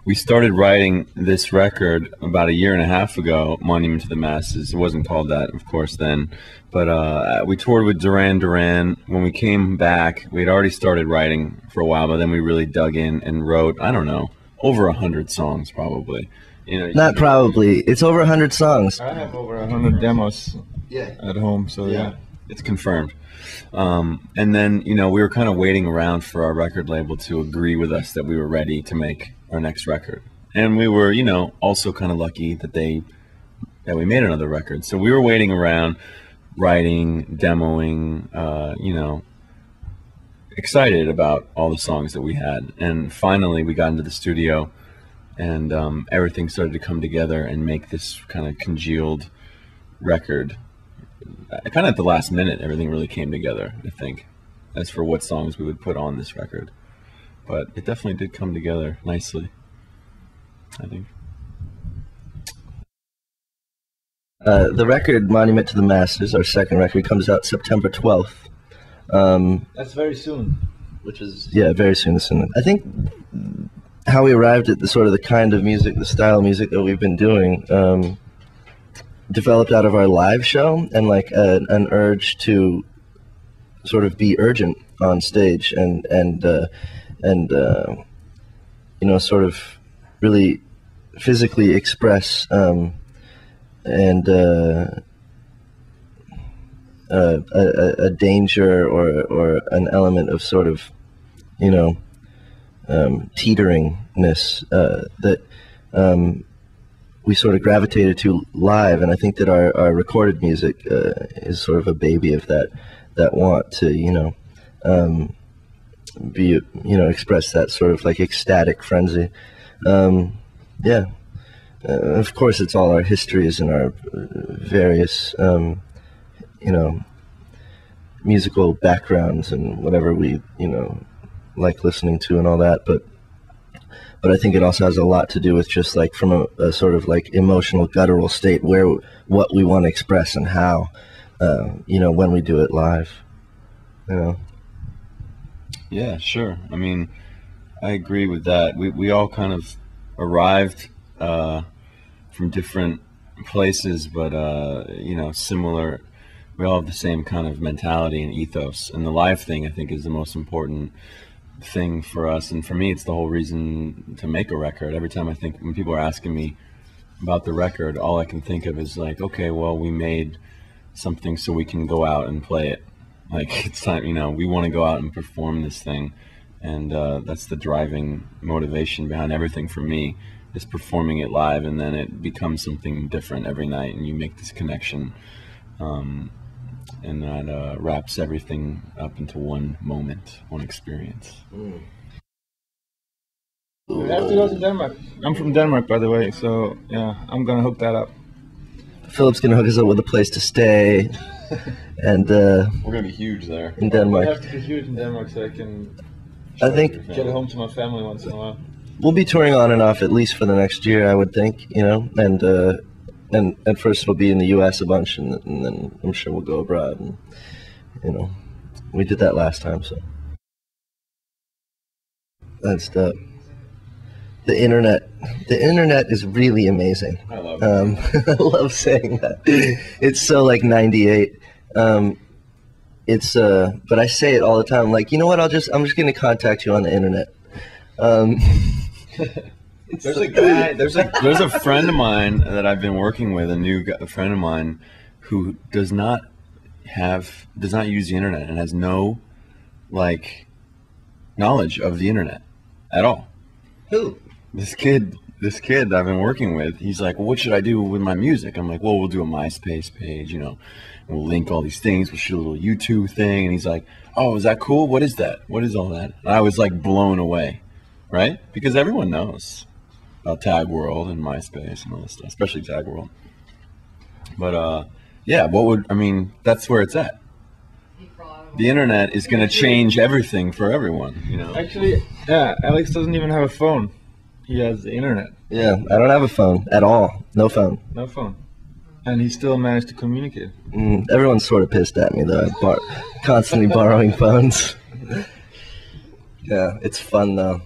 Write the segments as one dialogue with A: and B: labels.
A: we started writing this record about 1.5 years ago, Monument to the Masses. It wasn't called that, of course, then. But we toured with Duran Duran. When we came back, we had already started writing for a while, but then we really dug in and wrote, I don't know, over 100 songs probably.
B: Not probably. It's over 100 songs.
C: I have over 100 demos at home, so yeah.
A: It's confirmed. And then, we were kind of waiting around for our record label to agree with us that we were ready to make our next record. And we were, also kind of lucky that we made another record. So we were waiting around, writing, demoing, excited about all the songs that we had. And finally we got into the studio and everything started to come together and make this kind of congealed record. Kind of at the last minute, everything really came together, I think, as for what songs we would put on this record. But it definitely did come together nicely, I think.
B: The record, Monument to the Masses, our second record, comes out September 12th.
C: That's very soon.
B: Which is, yeah, very soon. I think how we arrived at the kind of music, the style of music that we've been doing, developed out of our live show and like an urge to sort of be urgent on stage and sort of really physically express a danger or an element of sort of teeteringness that we sort of gravitated to live, and I think that our recorded music is sort of a baby of that want to express that sort of like ecstatic frenzy. Of course, it's all our histories and our various musical backgrounds and whatever we like listening to and all that, but I think it also has a lot to do with just like from a sort of like emotional guttural state what we want to express and how, when we do it live,
A: Yeah, sure. I mean, I agree with that. We all kind of arrived from different places, but similar. We all have the same kind of mentality and ethos, and the live thing I think is the most important thing for us, and for me it's the whole reason to make a record. Every time when people are asking me about the record, all I can think of is like, okay, well, we made something so we can go out and play it. Like, it's time, we want to go out and perform this thing, and that's the driving motivation behind everything for me, is performing it live, and then it becomes something different every night, and you make this connection, and that wraps everything up into one moment, one experience.
C: We have to go to Denmark. I'm from Denmark, by the way, so yeah, I'm gonna hook that up.
B: Philip's gonna hook us up with a place to stay, and
A: we're gonna be huge there
B: in Denmark.
C: We have to be huge in Denmark so I can get home to my family once in a while.
B: We'll be touring on and off at least for the next year, I would think, and at first it'll be in the U.S. a bunch, and then I'm sure we'll go abroad, and we did that last time, so that's dope. The internet is really amazing.
A: I love it.
B: I love saying that. It's so like 98. It's but I say it all the time. Like, you know what? I'm just going to contact you on the internet.
A: There's a guy. There's a friend of mine that I've been working with, a friend of mine, who does not use the internet and has no knowledge of the internet at all.
B: Who?
A: This kid I've been working with. He's like, well, what should I do with my music? I'm like, well, we'll do a MySpace page, and we'll link all these things. We'll shoot a little YouTube thing. And he's like, oh, is that cool? What is that? What is all that? And I was like blown away, right? Because everyone knows about Tag World and MySpace and all this stuff, especially Tag World. But yeah, that's where it's at. The internet is going to change everything for everyone,
C: Actually, yeah, Alex doesn't even have a phone. He has the internet.
B: Yeah, I don't have a phone at all. No phone.
C: No phone. And he still managed to communicate.
B: Everyone's sort of pissed at me, though. I'm constantly borrowing phones. Yeah, it's fun, though.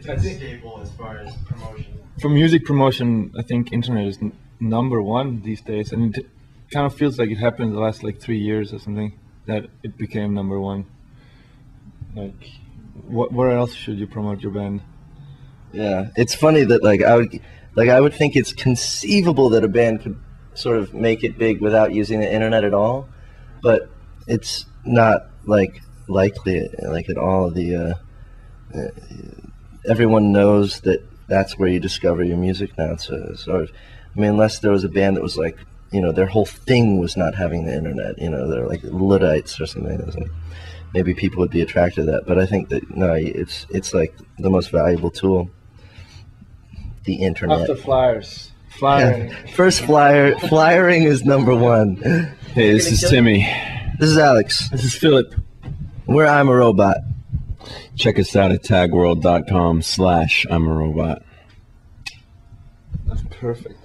D: stable as far as promotion.
C: For music promotion, I think internet is number one these days, and it kind of feels like it happened in the last like 3 years or something that it became number one. Like, where else should you promote your band?
B: Yeah, it's funny that I would think it's conceivable that a band could sort of make it big without using the internet at all, but it's not like likely like at all. Everyone knows that that's where you discover your music now. It's sort of, I mean, unless there was a band that was like, you know, their whole thing was not having the internet, you know, they're like Luddites or something. Like, maybe people would be attracted to that, but I think that no, it's like the most valuable tool. The internet.
C: After flyers. Flyering.
B: Yeah. First flyering is number one.
A: Hey, this is Timmy.
B: This is Alex.
C: This is Filip.
B: We're I'm a Robot.
A: Check us out at tagworld.com/I'm a Robot.
C: That's perfect.